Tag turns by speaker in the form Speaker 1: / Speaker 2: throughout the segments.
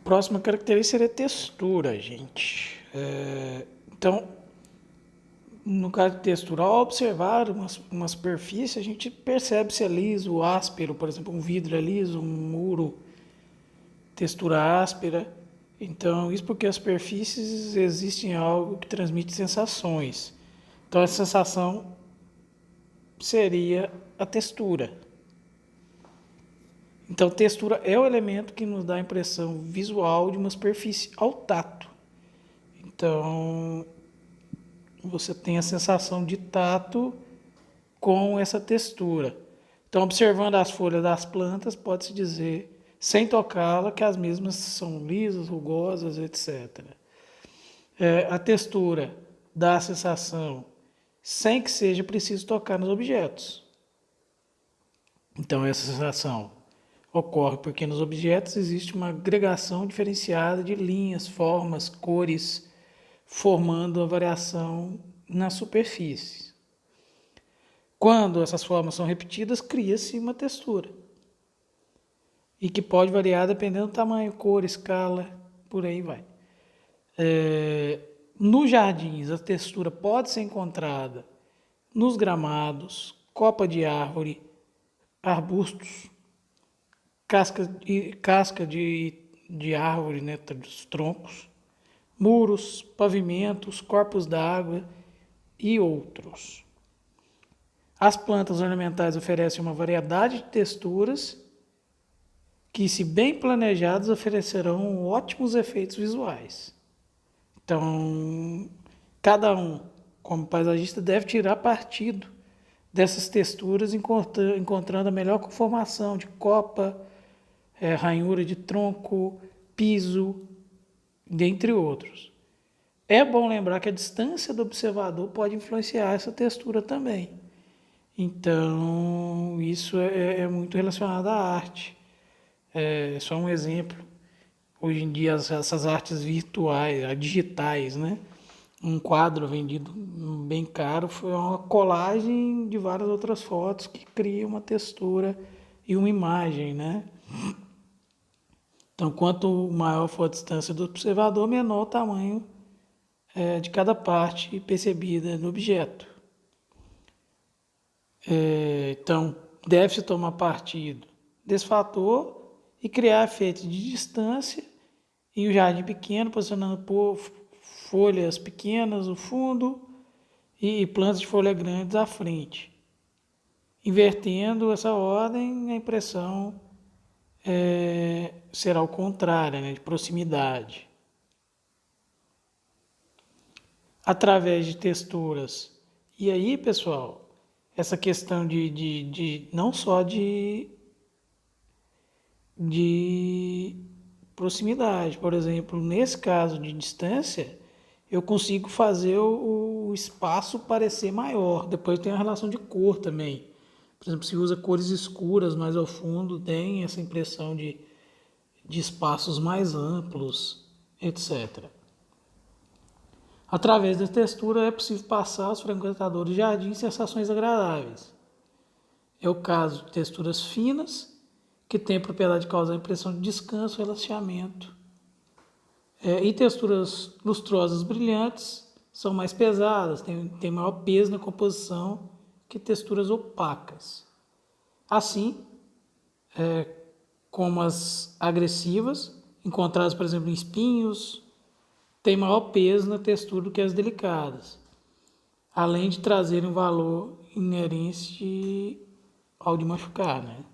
Speaker 1: Próxima característica seria textura, gente. Então, no caso de textura, ao observar uma superfície, a gente percebe se é liso, áspero, por exemplo, um vidro é liso, um muro, textura áspera. Então, isso porque as superfícies existem algo que transmite sensações. Então, essa sensação seria a textura. Então, textura é o elemento que nos dá a impressão visual de uma superfície ao tato. Então, você tem a sensação de tato com essa textura. Então, observando as folhas das plantas, pode-se dizer, sem tocá-la, que as mesmas são lisas, rugosas, etc. A textura dá a sensação sem que seja preciso tocar nos objetos. Então, essa sensação ocorre porque nos objetos existe uma agregação diferenciada de linhas, formas, cores, formando a variação na superfície. Quando essas formas são repetidas, cria-se uma textura. E que pode variar dependendo do tamanho, cor, escala, por aí vai. Nos jardins, a textura pode ser encontrada nos gramados, copa de árvore, arbustos, casca de árvore, né, dos troncos, muros, pavimentos, corpos d'água e outros. As plantas ornamentais oferecem uma variedade de texturas que, se bem planejadas, oferecerão ótimos efeitos visuais. Então, cada um, como paisagista, deve tirar partido dessas texturas, encontrando a melhor conformação de copa, ranhura de tronco, piso, dentre outros. É bom lembrar que a distância do observador pode influenciar essa textura também. Então, isso é muito relacionado à arte. Só um exemplo. Hoje em dia, essas artes virtuais, digitais, né? Um quadro vendido bem caro foi uma colagem de várias outras fotos que cria uma textura e uma imagem, né? Então, quanto maior for a distância do observador, menor o tamanho de cada parte percebida no objeto. Então, deve-se tomar partido desse fator e criar efeitos de distância em um jardim pequeno, posicionando folhas pequenas no fundo e plantas de folha grandes à frente. Invertendo essa ordem, a impressão será o contrário, né, de proximidade. Através de texturas. E aí, pessoal, essa questão de não só de proximidade, por exemplo, nesse caso de distância, eu consigo fazer o espaço parecer maior. Depois tem a relação de cor também. Por exemplo, se usa cores escuras mais ao fundo, tem essa impressão de espaços mais amplos, etc. Através da textura é possível passar aos frequentadores de jardins sensações agradáveis. É o caso de texturas finas, que têm a propriedade de causar a impressão de descanso e relaxamento. E texturas lustrosas brilhantes são mais pesadas, têm maior peso na composição que texturas opacas. Assim, como as agressivas, encontradas, por exemplo, em espinhos, têm maior peso na textura do que as delicadas, além de trazerem um valor inerente ao de machucar, né?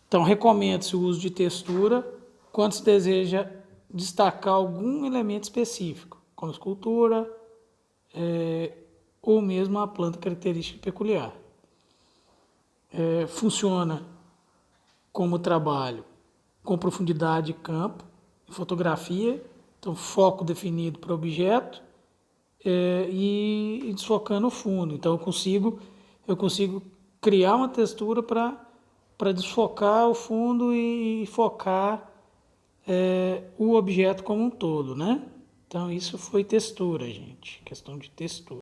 Speaker 1: Então, recomenda-se o uso de textura quando se deseja destacar algum elemento específico, como escultura ou mesmo uma planta característica peculiar. Funciona como trabalho com profundidade de campo, fotografia, então foco definido para o objeto e desfocando o fundo. Então eu consigo criar uma textura para desfocar o fundo e focar o objeto como um todo, né? Então isso foi textura, gente, questão de textura.